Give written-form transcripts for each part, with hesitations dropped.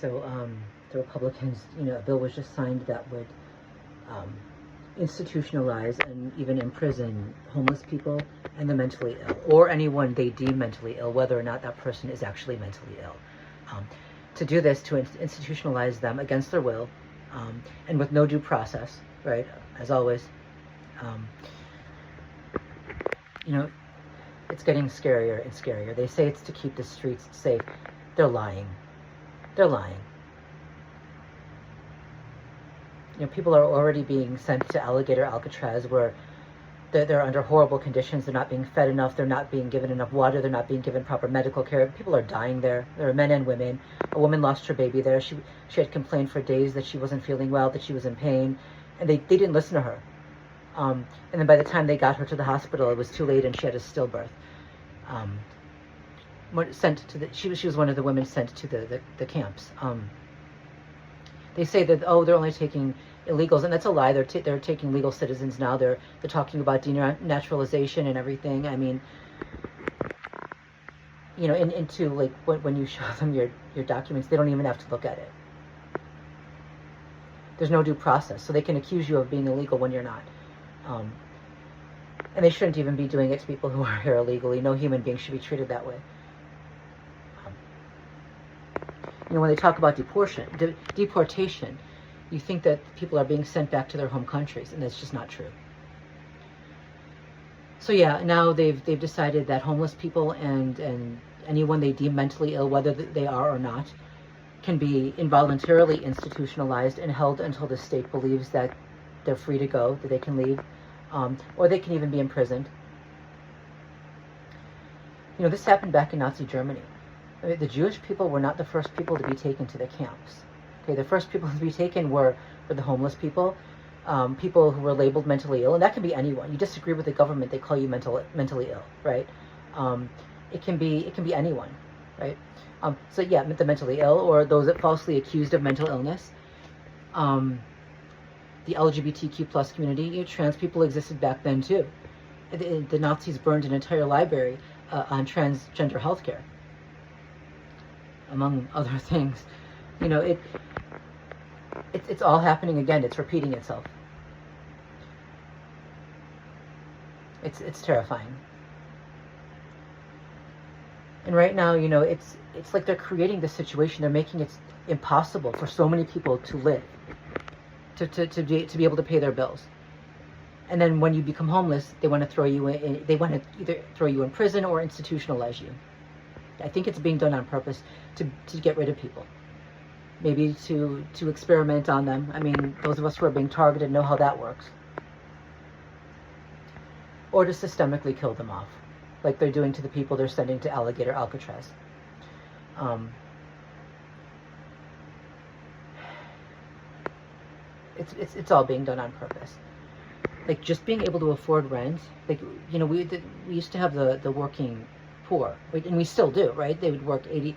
So the Republicans, a bill was just signed that would institutionalize and even imprison homeless people and the mentally ill, or anyone they deem mentally ill, whether or not that person is actually mentally ill. To do this, to institutionalize them against their will, and with no due process, right? As always, it's getting scarier and scarier. They say it's to keep the streets safe. They're lying. They're lying. People are already being sent to Alligator Alcatraz, where they're under horrible conditions. They're not being fed enough. They're not being given enough water. They're not being given proper medical care. People are dying there. There are men and women. A woman lost her baby there. She had complained for days that she wasn't feeling well, that she was in pain, and they didn't listen to her. And then by the time they got her to the hospital, it was too late, and she had a stillbirth. She was one of the women sent to the camps. They say that, they're only taking illegals, and that's a lie. They're taking legal citizens now. They're talking about denaturalization and everything. I mean, into like when you show them your documents, they don't even have to look at it. There's no due process, so they can accuse you of being illegal when you're not. And they shouldn't even be doing it to people who are here illegally. No human being should be treated that way. When they talk about deportation, you think that people are being sent back to their home countries, and that's just not true. So yeah, now they've decided that homeless people and anyone they deem mentally ill, whether they are or not, can be involuntarily institutionalized and held until the state believes that they're free to go, that they can leave, or they can even be imprisoned. This happened back in Nazi Germany. The Jewish people were not the first people to be taken to the camps. Okay, the first people to be taken were the homeless people, people who were labeled mentally ill, and that can be anyone. You disagree with the government, they call you mentally ill, right? It can be anyone, right? So yeah, the mentally ill, or those that falsely accused of mental illness. The LGBTQ plus community, trans people existed back then too. The Nazis burned an entire library on transgender healthcare, among other things. It's all happening again. It's repeating itself. It's terrifying. And right now, it's like they're creating this situation. They're making it impossible for so many people to live, to be able to pay their bills. And then when you become homeless, they want to throw you in. They want to either throw you in prison or institutionalize you. I think it's being done on purpose to get rid of people. Maybe to experiment on them. I mean, those of us who are being targeted know how that works. Or to systemically kill them off, like they're doing to the people they're sending to Alligator Alcatraz. It's all being done on purpose. Like just being able to afford rent. Like we used to have the working poor, and we still do, right? They would work 80.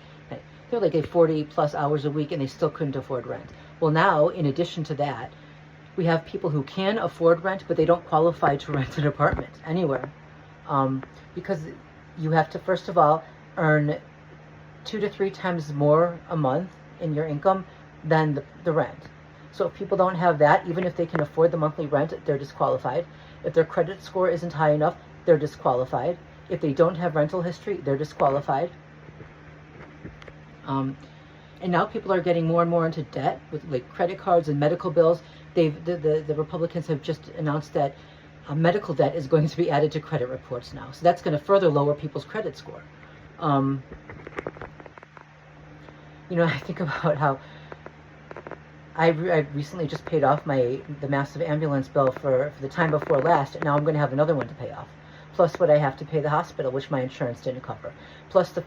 They're like 40 plus hours a week, and they still couldn't afford rent. Well, now in addition to that, we have people who can afford rent, but they don't qualify to rent an apartment anywhere, because you have to first of all earn 2 to 3 times more a month in your income than the rent. So if people don't have that, even if they can afford the monthly rent, they're disqualified. If their credit score isn't high enough, they're disqualified. If they don't have rental history, they're disqualified. And now people are getting more and more into debt with like credit cards and medical bills. The Republicans have just announced that medical debt is going to be added to credit reports now. So that's going to further lower people's credit score. I think about how I recently just paid off the massive ambulance bill for the time before last, and now I'm going to have another one to pay off. Plus what I have to pay the hospital, which my insurance didn't cover. Plus the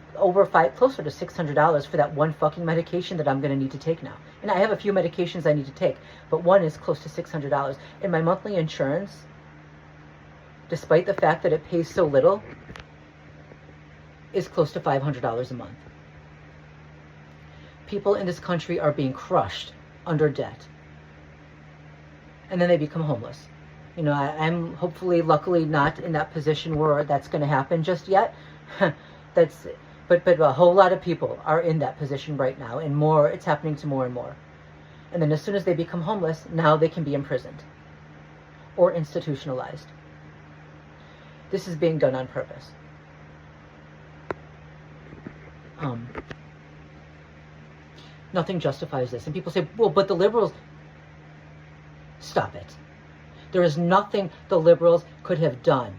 closer to $600 for that one fucking medication that I'm going to need to take now. And I have a few medications I need to take, but one is close to $600. And my monthly insurance, despite the fact that it pays so little, is close to $500 a month. People in this country are being crushed under debt. And then they become homeless. I'm hopefully, luckily not in that position where that's going to happen just yet. But a whole lot of people are in that position right now, and more, it's happening to more and more. And then as soon as they become homeless, now they can be imprisoned or institutionalized. This is being done on purpose. Nothing justifies this. And people say, well, but the liberals... Stop it. There is nothing the liberals could have done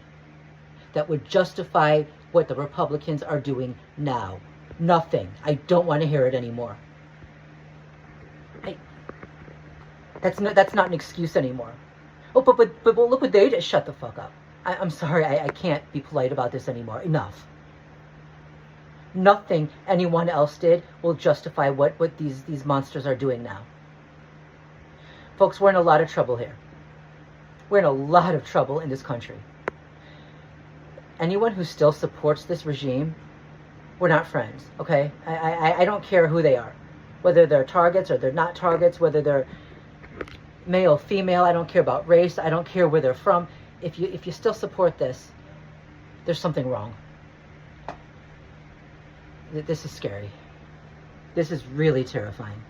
that would justify what the Republicans are doing now. Nothing. I don't want to hear it anymore. That's not an excuse anymore. Oh, but look what they did. Shut the fuck up. I'm sorry, I can't be polite about this anymore. Enough. Nothing anyone else did will justify what these monsters are doing now. Folks, we're in a lot of trouble here. We're in a lot of trouble in this country. Anyone who still supports this regime, we're not friends, okay? I don't care who they are. Whether they're targets or they're not targets, whether they're male, female, I don't care about race, I don't care where they're from. If you still support this, there's something wrong. This is scary. This is really terrifying.